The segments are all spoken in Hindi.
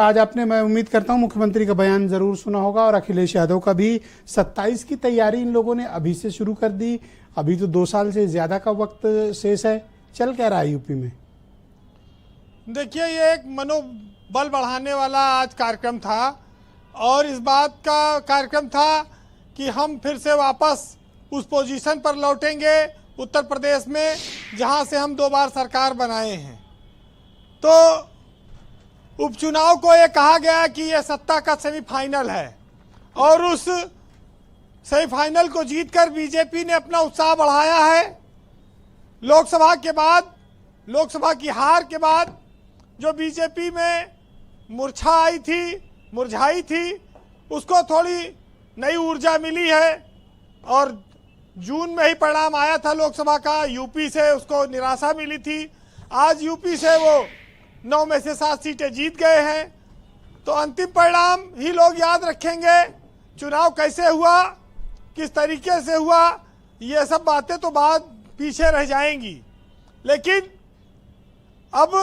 आज आपने, मैं उम्मीद करता हूं, मुख्यमंत्री का बयान जरूर सुना होगा और अखिलेश यादव का भी। 27 की तैयारी इन लोगों ने अभी से शुरू कर दी। अभी तो 2 साल से ज्यादा का वक्त शेष है। चल क्या रहा है यूपी में? देखिए, ये एक मनोबल बढ़ाने वाला आज कार्यक्रम था और इस बात का कार्यक्रम था कि हम फिर से वापस उस पोजीशन पर लौटेंगे उत्तर प्रदेश में जहां से हम 2 बार सरकार बनाए हैं। तो उपचुनाव को ये कहा गया कि ये सत्ता का सेमीफाइनल है और उस सेमीफाइनल को जीतकर बीजेपी ने अपना उत्साह बढ़ाया है। लोकसभा के बाद, लोकसभा की हार के बाद जो बीजेपी में मुरझाई थी, उसको थोड़ी नई ऊर्जा मिली है और जून में ही परिणाम आया था लोकसभा का। यूपी से उसको निराशा मिली थी। आज यूपी से वो 9 में से 7 सीटें जीत गए हैं। तो अंतिम परिणाम ही लोग याद रखेंगे। चुनाव कैसे हुआ, किस तरीके से हुआ, ये सब बातें तो बाद पीछे रह जाएंगी। लेकिन अब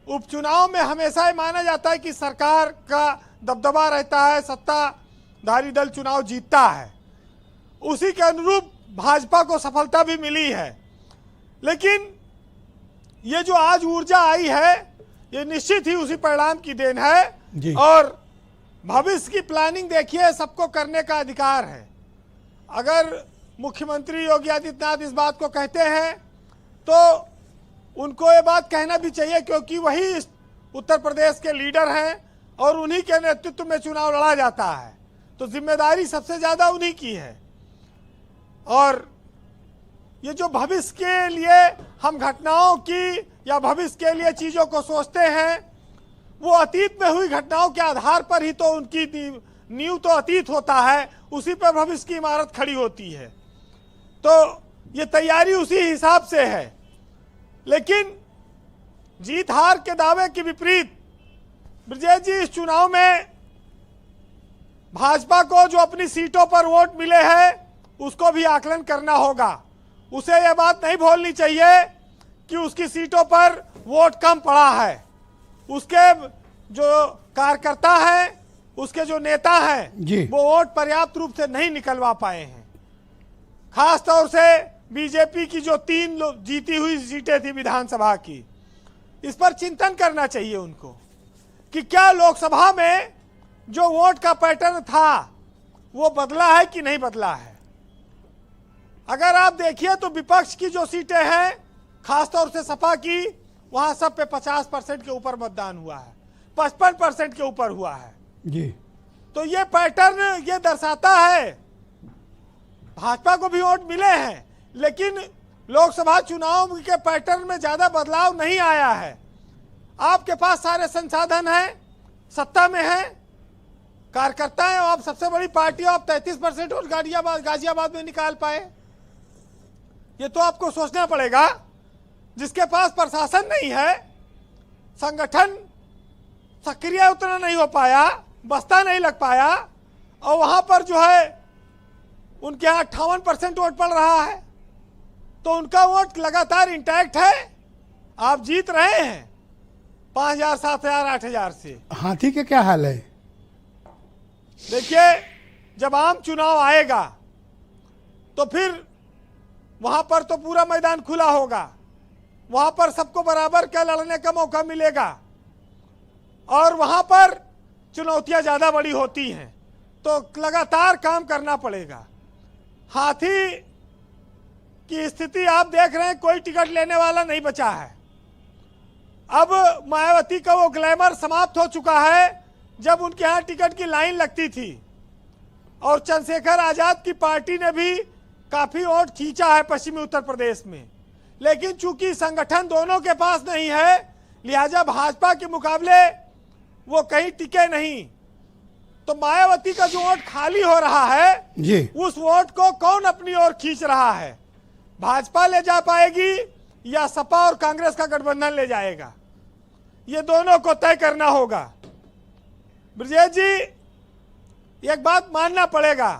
उपचुनाव में हमेशा ये माना जाता है कि सरकार का दबदबा रहता है, सत्ताधारी दल चुनाव जीतता है। उसी के अनुरूप भाजपा को सफलता भी मिली है। लेकिन ये जो आज ऊर्जा आई है, ये निश्चित ही उसी परिणाम की देन है। और भविष्य की प्लानिंग देखिए, सबको करने का अधिकार है। अगर मुख्यमंत्री योगी आदित्यनाथ इस बात को कहते हैं तो उनको ये बात कहना भी चाहिए, क्योंकि वही उत्तर प्रदेश के लीडर हैं और उन्हीं के नेतृत्व में चुनाव लड़ा जाता है। तो जिम्मेदारी सबसे ज्यादा उन्हीं की है। और ये जो भविष्य के लिए हम घटनाओं की या भविष्य के लिए चीजों को सोचते हैं, वो अतीत में हुई घटनाओं के आधार पर ही तो उनकी नींव तो अतीत होता है, उसी पर भविष्य की इमारत खड़ी होती है। तो ये तैयारी उसी हिसाब से है। लेकिन जीत हार के दावे के विपरीत ब्रजेश जी, इस चुनाव में भाजपा को जो अपनी सीटों पर वोट मिले हैं उसको भी आकलन करना होगा। उसे यह बात नहीं भूलनी चाहिए कि उसकी सीटों पर वोट कम पड़ा है। उसके जो कार्यकर्ता हैं, उसके जो नेता हैं, वो वोट पर्याप्त रूप से नहीं निकलवा पाए हैं। खास तौर से बीजेपी की जो 3 जीती हुई सीटें थी विधानसभा की, इस पर चिंतन करना चाहिए उनको कि क्या लोकसभा में जो वोट का पैटर्न था वो बदला है कि नहीं बदला है। अगर आप देखिए तो विपक्ष की जो सीटें हैं, खासतौर से सपा की, वहां सब पे 50% के ऊपर मतदान हुआ है, 55% के ऊपर हुआ है जी। तो ये पैटर्न ये दर्शाता है भाजपा को भी वोट मिले हैं, लेकिन लोकसभा चुनाव के पैटर्न में ज्यादा बदलाव नहीं आया है। आपके पास सारे संसाधन हैं, सत्ता में हैं, कार्यकर्ता हैं, आप सबसे बड़ी पार्टी, आप 33% वोट गाजियाबाद में निकाल पाए। ये तो आपको सोचना पड़ेगा। जिसके पास प्रशासन नहीं है, संगठन सक्रिय उतना नहीं हो पाया, बस्ता नहीं लग पाया, और वहां पर जो है उनके यहाँ 58% वोट पड़ रहा है, तो उनका वोट लगातार इंटैक्ट है। आप जीत रहे हैं 5000, 7000, 8000 से। हाथी के क्या हाल है? देखिए, जब आम चुनाव आएगा तो फिर वहां पर तो पूरा मैदान खुला होगा, वहां पर सबको बराबर का लड़ने का मौका मिलेगा और वहां पर चुनौतियां ज्यादा बड़ी होती हैं, तो लगातार काम करना पड़ेगा। हाथी की स्थिति आप देख रहे हैं, कोई टिकट लेने वाला नहीं बचा है। अब मायावती का वो ग्लैमर समाप्त हो चुका है जब उनके यहाँ टिकट की लाइन लगती थी, और चंद्रशेखर आजाद की पार्टी ने भी काफी वोट खींचा है पश्चिमी उत्तर प्रदेश में। लेकिन चूंकि संगठन दोनों के पास नहीं है, लिहाजा भाजपा के मुकाबले वो कहीं टिके नहीं। तो मायावती का जो वोट खाली हो रहा है जी, उस वोट को कौन अपनी ओर खींच रहा है? भाजपा ले जा पाएगी या सपा और कांग्रेस का गठबंधन ले जाएगा? ये दोनों को तय करना होगा। ब्रजेश जी, एक बात मानना पड़ेगा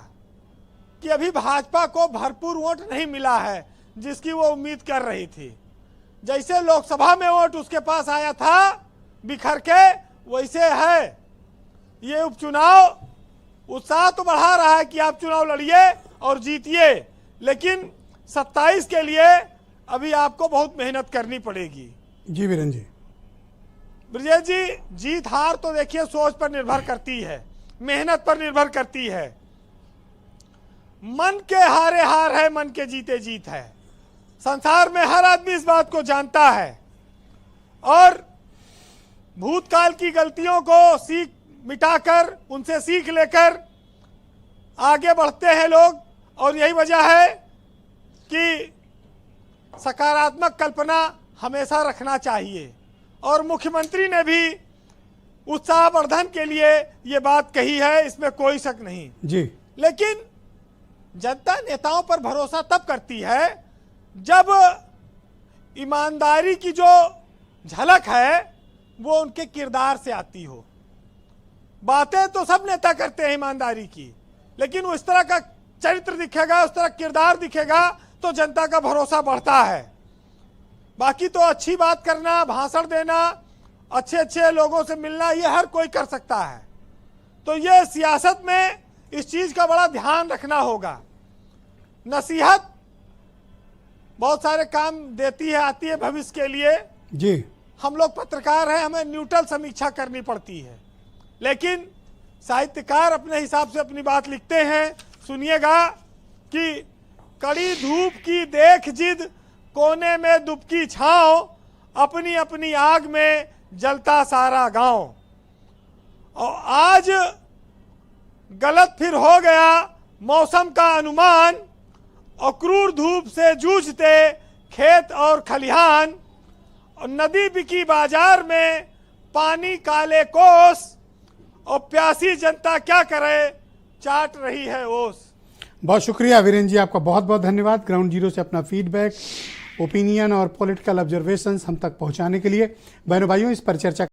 कि अभी भाजपा को भरपूर वोट नहीं मिला है जिसकी वो उम्मीद कर रही थी। जैसे लोकसभा में वोट उसके पास आया था बिखर के, वैसे है ये उपचुनाव उत्साह तो बढ़ा रहा है कि आप चुनाव लड़िए और जीतिए, लेकिन 27 के लिए अभी आपको बहुत मेहनत करनी पड़ेगी। जी वीरेंद्र जी। ब्रजेश जी, जीत हार तो देखिए सोच पर निर्भर करती है, मेहनत पर निर्भर करती है। मन के हारे हार है, मन के जीते जीत है। संसार में हर आदमी इस बात को जानता है और भूतकाल की गलतियों को मिटाकर उनसे सीख लेकर आगे बढ़ते हैं लोग, और यही वजह है कि सकारात्मक कल्पना हमेशा रखना चाहिए। और मुख्यमंत्री ने भी उत्साहवर्धन के लिए ये बात कही है, इसमें कोई शक नहीं जी। लेकिन जनता नेताओं पर भरोसा तब करती है जब ईमानदारी की जो झलक है वो उनके किरदार से आती हो। बातें तो सब नेता करते हैं ईमानदारी की, लेकिन वो इस तरह का चरित्र दिखेगा, उस तरह किरदार दिखेगा तो जनता का भरोसा बढ़ता है। बाकी तो अच्छी बात करना, भाषण देना, अच्छे अच्छे लोगों से मिलना, ये हर कोई कर सकता है। तो ये सियासत में इस चीज का बड़ा ध्यान रखना होगा। नसीहत बहुत सारे काम देती है, आती है भविष्य के लिए। जी। हम लोग पत्रकार हैं, हमें न्यूट्रल समीक्षा करनी पड़ती है, लेकिन साहित्यकार अपने हिसाब से अपनी बात लिखते हैं। सुनिएगा कि कड़ी धूप की देख जिद, कोने में दुबकी छांव, अपनी अपनी आग में जलता सारा गांव। और आज गलत फिर हो गया मौसम का अनुमान, और क्रूर धूप से जूझते खेत और खलिहान, और नदी बिकी बाजार में पानी काले कोस, और प्यासी जनता क्या करे चाट रही है ओस। बहुत शुक्रिया वीरेंद्र जी, आपका बहुत बहुत धन्यवाद ग्राउंड जीरो से अपना फीडबैक, ओपिनियन और पॉलिटिकल ऑब्जर्वेशंस हम तक पहुंचाने के लिए। बहनों भाइयों, इस पर चर्चा